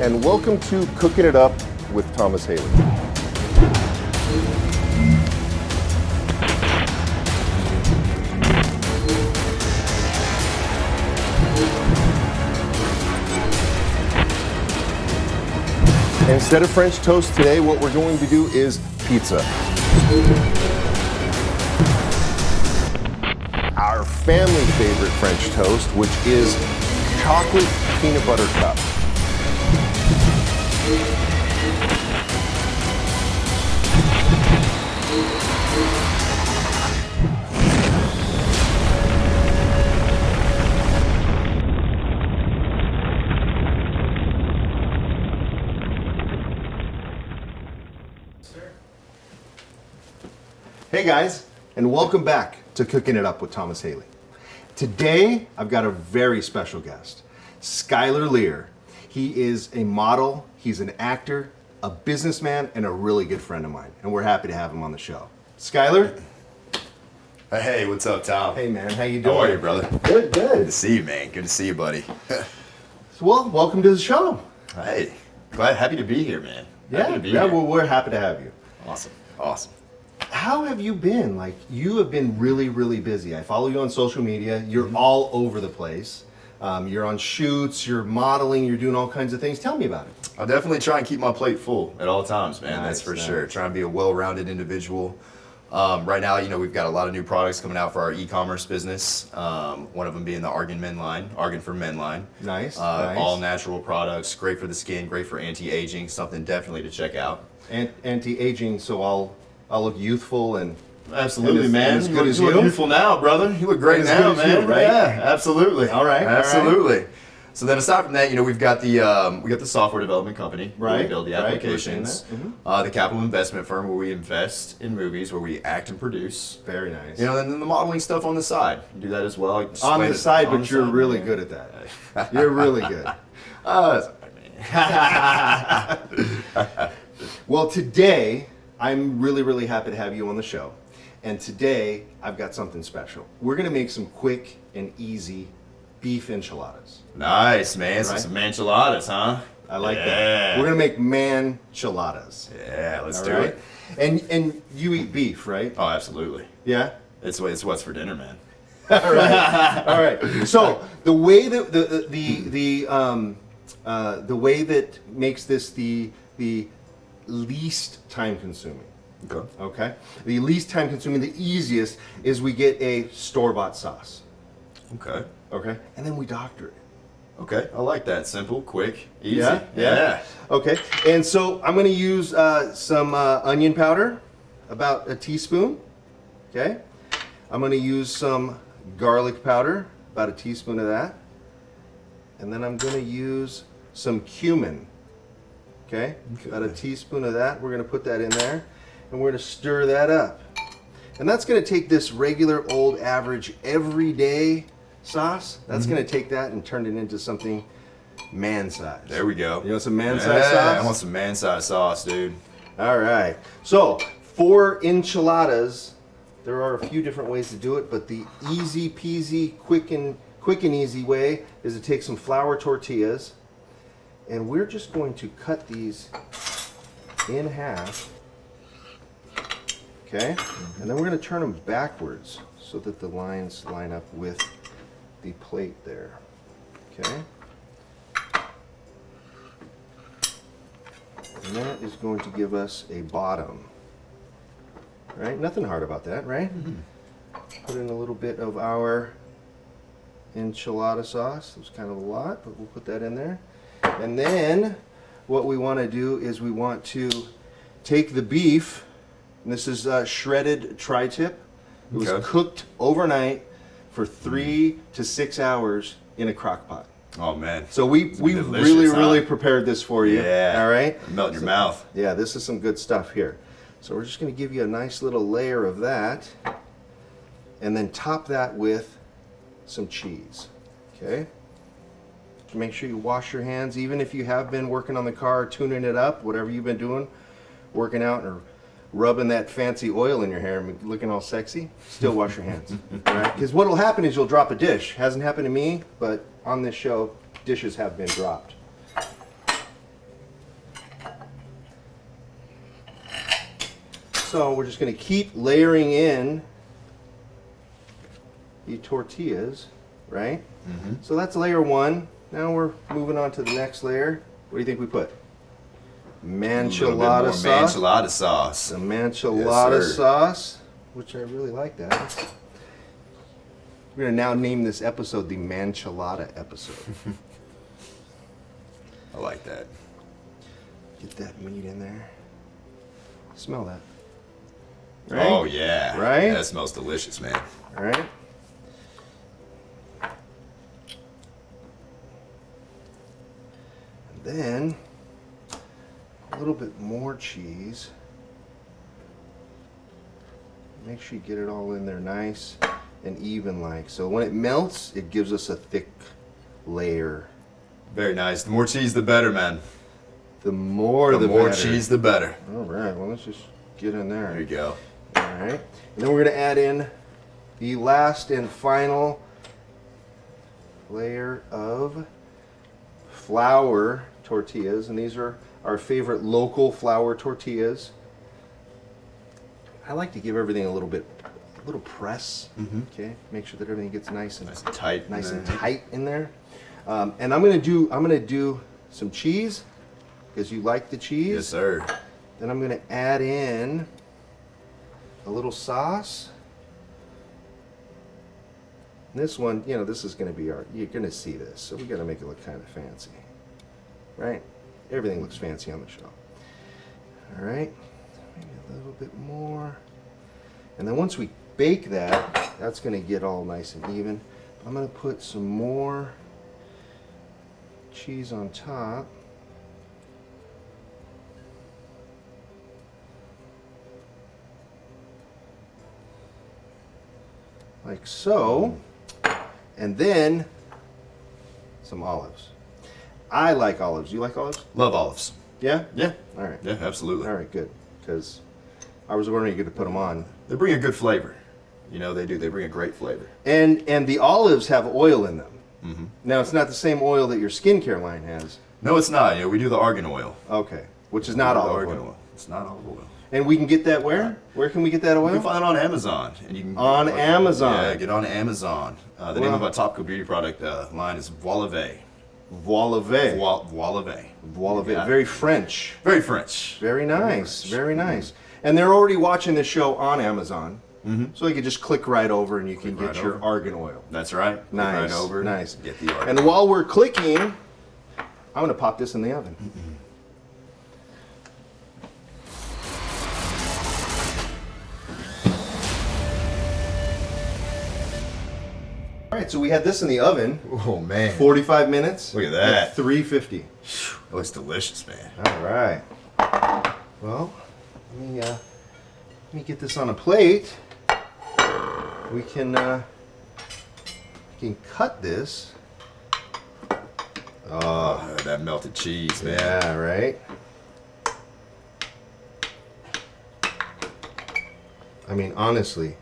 and welcome to Cooking It Up with Thomas Haley. Instead of French toast today, what we're going to do is pizza. Our family favorite French toast, which is chocolate peanut butter cup. Hey guys, and welcome back to Cooking It Up with Thomas Haley. Today, I've got a very special guest, Skylar Lear. He is a model, he's an actor, a businessman, and a really good friend of mine, and we're happy to have him on the show. Skylar? Hey, what's up, Tom? Hey man, how you doing? How are you, brother? Good, Good to see you, man. Good to see you, buddy. Well, welcome to the show. Hey, happy to be here, man. Happy to be here. Well, we're happy to have you. Awesome. How have you been? Like, you have been really, really busy. I follow you on social media. You're all over the place. You're on shoots, you're modeling, you're doing all kinds of things. Tell me about it. I'll definitely try and keep my plate full at all times, man. Nice, That's for nice. sure. Try and be a well-rounded individual. Right now, we've got a lot of new products coming out for our e-commerce business. One of them being the Argan Men line, Argan for Men line. Nice. All natural products, great for the skin, great for anti-aging. Something definitely to check out. Anti-aging, so I'll look youthful and Absolutely, and man. as good as you look you. beautiful now, brother. You look great As now, good as you, man. right? Yeah, absolutely. All right, all right. absolutely. So then, aside from that, we've got the software development company where we Right, build the right, we're applications. seeing that. The capital investment firm where we invest in movies, where we act and produce. Very nice. And then the modeling stuff on the side. You do that as well. On the side, but you're really good at that. You're really good. That's all right, man. Well, today, I'm really, really happy to have you on the show. And today, I've got something special. We're going to make some quick and easy beef enchiladas. Nice, man. So Right. some manchiladas, huh? I like Yeah. that. We're going to make manchiladas. Yeah, let's All do right? it. And you eat beef, right? Oh, absolutely. Yeah? It's what's for dinner, man. All right. So the way that the way that makes this the least time consuming. Okay. Okay. The least time consuming, the easiest is we get a store-bought sauce. Okay. Okay. And then we doctor it. Okay. I like that. Simple, quick, easy. Yeah. Okay. And so I'm going to use some onion powder, about a teaspoon. Okay. I'm going to use some garlic powder, about a teaspoon of that. And then I'm going to use some cumin. Okay. About a teaspoon of that. We're going to put that in there. And we're going to stir that up. And that's going to take this regular, old, average, everyday sauce. That's going to take that and turn it into something man-sized. There we go. You want some man-sized Yeah, sauce? I want some man-sized sauce, dude. All right. So, for enchiladas, there are a few different ways to do it, but the easy peasy, quick and easy way is to take some flour tortillas, and we're just going to cut these in half. Okay? And then we're going to turn them backwards so that the lines line up with the plate there. Okay? And that is going to give us a bottom. Right? Nothing hard about that, right? Put in a little bit of our enchilada sauce. It was kind of a lot, but we'll put that in there. And then what we want to do is we want to take the beef, and this is shredded tri-tip. It was Okay. cooked overnight for 3 to 6 hours in a crock pot. Oh, man. So we delicious, really, huh? really prepared this for you. Yeah. All right? Melt in your mouth. Yeah, this is some good stuff here. So we're just going to give you a nice little layer of that, and then top that with some cheese. Okay? Make sure you wash your hands, even if you have been working on the car, tuning it up, whatever you've been doing, working out or rubbing that fancy oil in your hair and looking all sexy, still wash your hands. All right? Because what will happen is you'll drop a dish. Hasn't happened to me, but on this show, dishes have been dropped. So we're just going to keep layering in the tortillas, right? Mm-hmm. So that's layer one. Now we're moving on to the next layer. What do you think we put? Manchilada sauce. Manchilada sauce. The manchilada Yes, sir. sauce, which I really like that. We're going to now name this episode the Manchilada episode. I like that. Get that meat in there. Smell that. Oh yeah. Right? That smells delicious, man. All right. And then a little bit more cheese. Make sure you get it all in there nice and even like. So when it melts, it gives us a thick layer. Very nice. The more cheese, the better, man. The more The more better. cheese, the better. All right, well, let's just get in there. There you go. All right. And then we're going to add in the last and final layer of flour tortillas. And these are our favorite local flour tortillas. I like to give everything a little press. Mm-hmm. Okay, make sure that everything gets nice and tight. nice and tight in there. And I'm gonna do some cheese because you like the cheese. Yes, sir. Then I'm gonna add in a little sauce. And this one, you know, this is gonna be you're gonna see this, so we gotta make it look kind of fancy, right? Everything looks fancy on the show. All right, maybe a little bit more. And then once we bake that, that's gonna get all nice and even. I'm gonna put some more cheese on top. Like so. And then some olives. I like olives. You like olives? Love olives. Yeah? Yeah. All right. Yeah, absolutely. All right, good. Because I was wondering you could put them on. They bring a good flavor. You know, they do. They bring a great flavor. And the olives have oil in them. Mm-hmm. Now, it's not the same oil that your skincare line has. No, it's not. You know, we do the argan oil. Okay. Which is not We do the olive argan oil. It's not olive oil. And we can get that where? Where can we get that You oil? can find it on Amazon. And you can On Amazon. Yeah, get on Amazon. The name of our topical beauty product line is Voile Leve. Voile Leve. Voile Leve. Voile Leve. Yeah. Very French. Very French. Very nice. French. Very nice. And they're already watching the show on Amazon. Mm-hmm. So you can just click right over and you can Click get right your over. argan oil. That's right. Click Nice. Right over. Nice. Get the argan. And while we're clicking, I'm going to pop this in the oven. All right, so we had this in the oven. Oh man. 45 minutes. Look at that. At 350. It looks delicious, man. All right. Well, let me get this on a plate. We can cut this. Oh, that melted cheese, man. Yeah, right. I mean, honestly,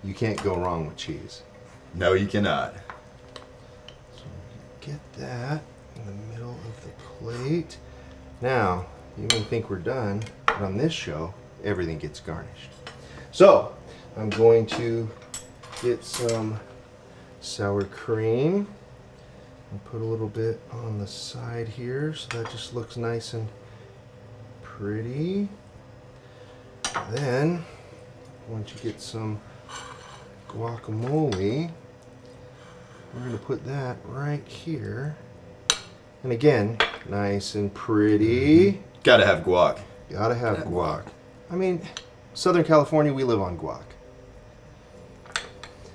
you can't go wrong with cheese. No, you cannot. So get that in the middle of the plate. Now, you may think we're done, but on this show, everything gets garnished. So, I'm going to get some sour cream and put a little bit on the side here so that just looks nice and pretty. Then, once you get some guacamole, we're going to put that right here. And again, nice and pretty. Gotta have guac. Gotta have guac. I mean, Southern California, we live on guac.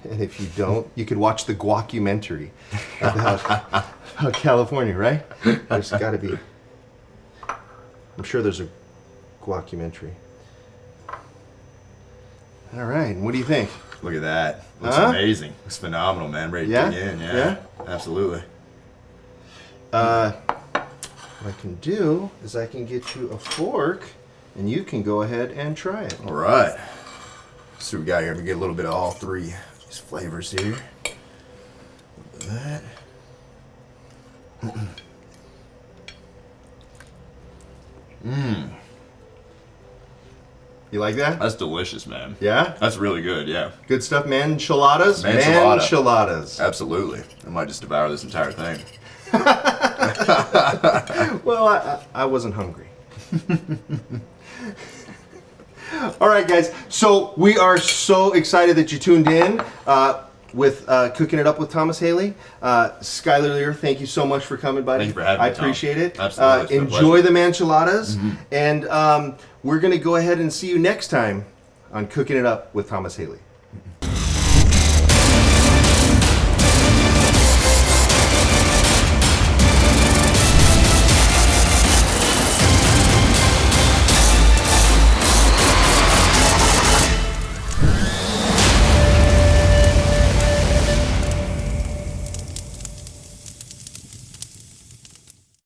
And if you don't, you could watch the guacumentary about California, right? There's got to be. I'm sure there's a guacumentary. All right, what do you think? Look at that. Looks Huh? amazing. Looks phenomenal, man. Ready to Yeah? dig in. Yeah. Yeah? Absolutely. What I can do is I can get you a fork, and you can go ahead and try it. All right. So we got here. We get a little bit of all three these flavors here. Look at that. You like that? That's delicious, man. Yeah? That's really good, yeah. Good stuff, Manchiladas? Manchilada. Manchiladas. Absolutely. I might just devour this entire thing. Well, I wasn't hungry. All right, guys. So we are so excited that you tuned in with Cooking It Up with Thomas Haley. Skylar Lear, thank you so much for coming, buddy. Thank you for having me, I Tom. appreciate it. Absolutely. It's been a Enjoy pleasure. the Manchiladas. And we're going to go ahead and see you next time on Cooking It Up with Thomas Haley.